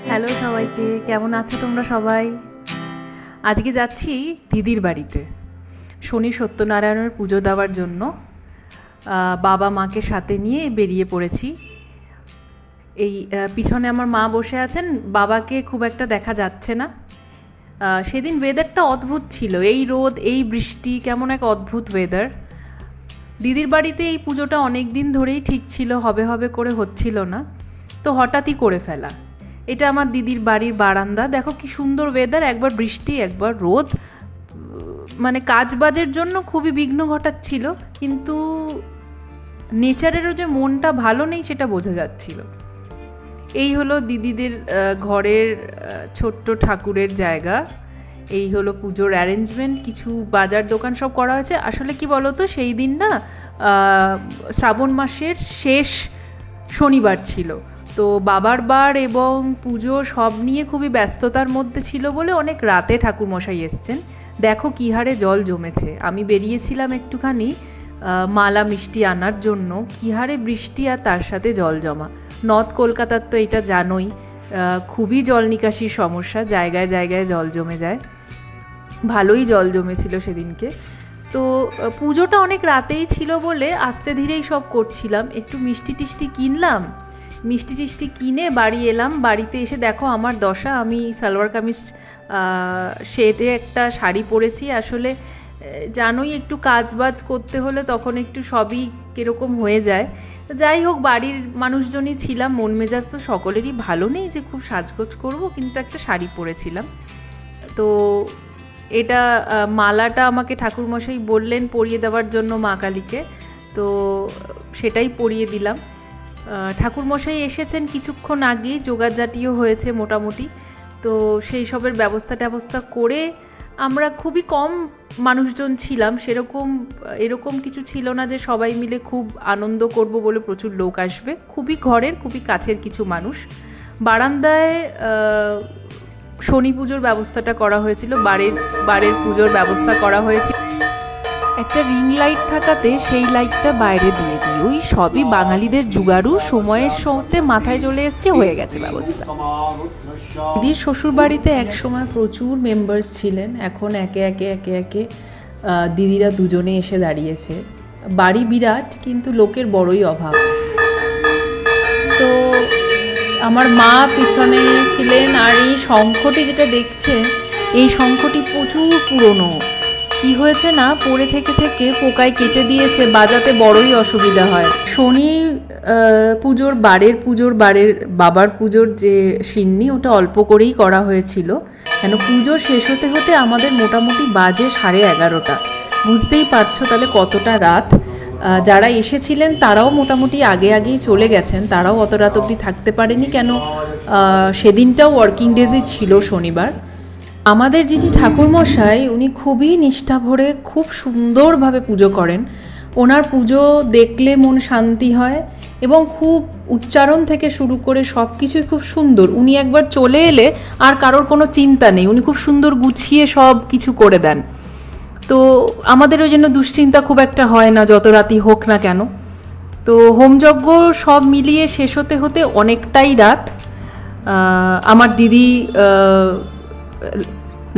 Hello সবাইকে, কেমন আছো তোমরা সবাই? আজকে যাচ্ছি দিদির বাড়িতে শনি সত্যনারায়ণের পুজো দেওয়ার জন্য। বাবা মাকে সাথে নিয়ে বেরিয়ে পড়েছি। এই পিছনে আমার মা বসে আছেন, বাবাকে খুব একটা দেখা যাচ্ছে না। সেদিন ওয়েদারটা অদ্ভুত ছিল, এই রোদ এই বৃষ্টি, কেমন এক অদ্ভুত ওয়েদার। দিদির বাড়িতে এই পুজোটা অনেক দিন ধরেই ঠিক ছিল, হবে হবে করে হচ্ছিল না, তো হঠাৎই করে ফেলা। এটা আমার দিদির বাড়ির বারান্দা, দেখো কি সুন্দর ওয়েদার, একবার বৃষ্টি একবার রোদ, মানে কাজবাজের জন্য খুবই বিঘ্ন ঘটাচ্ছিল, কিন্তু নেচারেরও যে মনটা ভালো নেই সেটা বোঝা যাচ্ছিল। এই হলো দিদিদের ঘরের ছোট্ট ঠাকুরের জায়গা, এই হলো পুজোর অ্যারেঞ্জমেন্ট, কিছু বাজার দোকান সব করা হয়েছে। আসলে কি বলো তো, সেই দিন না শ্রাবণ মাসের শেষ শনিবার ছিল, তো বাবার বার এবং পুজো সব নিয়ে খুবই ব্যস্ততার মধ্যে ছিল বলে অনেক রাতে ঠাকুরমশাই এসছেন। দেখো কী হারে জল জমেছে। আমি বেরিয়েছিলাম একটুখানি মালা মিষ্টি আনার জন্য, কী হারে বৃষ্টি আর তার সাথে জল জমা। নর্থ কলকাতার তো এটা জানোই, খুবই জল নিকাশির সমস্যা, জায়গায় জায়গায় জল জমে যায়। ভালোই জল জমেছিল সেদিনকে। তো পুজোটা অনেক রাতেই ছিল বলে আস্তে ধীরেই সব করছিলাম। একটু মিষ্টি টিষ্টি কিনলাম, মিষ্টি টিষ্টি কিনে বাড়ি এলাম। বাড়িতে এসে দেখো আমার দশা, আমি সালোয়ার কামিজ সেটে একটা শাড়ি পরেছি। আসলে জানোই একটু কাজবাজ করতে হলে তখন একটু সবই কীরকম হয়ে যায়। যাই হোক, বাড়ির মানুষজনই ছিলাম, মন মেজাজ তো সকলেরই ভালো নেই যে খুব সাজগোজ করব, কিন্তু একটা শাড়ি পরেছিলাম। তো এটা মালাটা আমাকে ঠাকুরমশাই বললেন পরিয়ে দেওয়ার জন্য মা কালীকে, তো সেটাই পরিয়ে দিলাম। ঠাকুরমশাই এসেছেন কিছুক্ষণ আগে, জোগাড়জাটিও হয়েছে মোটামুটি, তো সেই সবের ব্যবস্থা করে আমরা খুবই কম মানুষজন ছিলাম, সেরকম এরকম কিছু ছিল না যে সবাই মিলে খুব আনন্দ করব বলে প্রচুর লোক আসবে। খুবই ঘরের খুবই কাছের কিছু মানুষ। বারান্দায় শনি পুজোর ব্যবস্থাটা করা হয়েছিল, বারের পুজোর ব্যবস্থা করা হয়েছিল। একটা রিং লাইট থাকাতে সেই লাইটটা বাইরে দিয়ে দিই, ওই সবই বাঙালিদের জুগাড়ু, সময়ের সাথে মাথায় চলে এসছে, হয়ে গেছে ব্যবস্থা। দিদির শ্বশুর বাড়িতে একসময় প্রচুর মেম্বার্স ছিলেন, এখন একে একে দিদিরা দুজনে এসে দাঁড়িয়েছে। বাড়ি বিরাট, কিন্তু লোকের বড়ই অভাব। তো আমার মা পিছনে ছিলেন, আর এই শঙ্খটি যেটা দেখছেন, এই শঙ্খটি প্রচুর পুরনো। কি হয়েছে না, পড়ে থেকে পোকায় কেটে দিয়েছে, বাজাতে বড়ই অসুবিধা হয়। শনি পুজোর বাবার পুজোর যে সিন্নি, ওটা অল্প করেই করা হয়েছিল, কেন পুজো শেষ হতে হতে আমাদের মোটামুটি বাজে 11:30। বুঝতেই পারছো তাহলে কতটা রাত। যারা এসেছিলেন তারাও মোটামুটি আগেই চলে গেছেন, তারাও অত রাত অবধি থাকতে পারেনি, কেন সেদিনটাও ওয়ার্কিং ডেজই ছিল, শনিবার। আমাদের যিনি ঠাকুরমশাই, উনি খুবই নিষ্ঠা ভরে খুব সুন্দরভাবে পুজো করেন। ওনার পুজো দেখলে মন শান্তি হয়, এবং খুব উচ্চারণ থেকে শুরু করে সব কিছুই খুব সুন্দর। উনি একবার চলে এলে আর কারোর কোনো চিন্তা নেই, উনি খুব সুন্দর গুছিয়ে সব কিছু করে দেন। তো আমাদের ওই জন্য দুশ্চিন্তা খুব একটা হয় না, যত রাতই হোক না কেন। তো হোমযজ্ঞ সব মিলিয়ে শেষ হতে হতে অনেকটাই রাত। আমার দিদি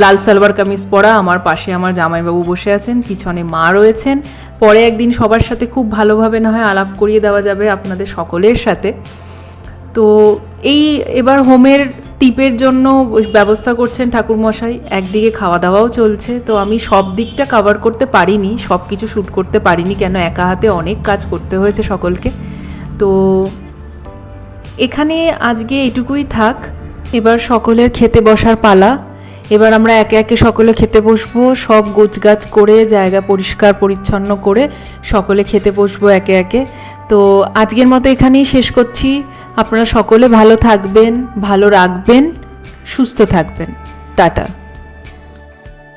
লাল সালোয়ার কামিজ পরা, আমার পাশে আমার জামাইবাবু বসে আছেন, পিছনে মা রয়েছেন। পরে একদিন সবার সাথে খুব ভালোভাবে না হয় আলাপ করিয়ে দেওয়া যাবে আপনাদের সকলের সাথে। তো এবার হোমের টিপের জন্য ব্যবস্থা করছেন ঠাকুরমশাই, একদিকে খাওয়া দাওয়াও চলছে। তো আমি সব দিকটা কভার করতে পারিনি, সব কিছু শ্যুট করতে পারিনি, কেন একা হাতে অনেক কাজ করতে হয়েছে সকলকে। তো এখানে আজকে এটুকুই থাক, এবার সকলের খেতে বসার পালা। এবার আমরা একে একে সকলে খেতে বসবো, সব গোছগাছ করে জায়গা পরিষ্কার পরিচ্ছন্ন করে সকলে খেতে বসবো একে একে। তো আজকের মতো এখানেই শেষ করছি। আপনারা সকলে ভালো থাকবেন, ভালো রাখবেন, সুস্থ থাকবেন। টাটা।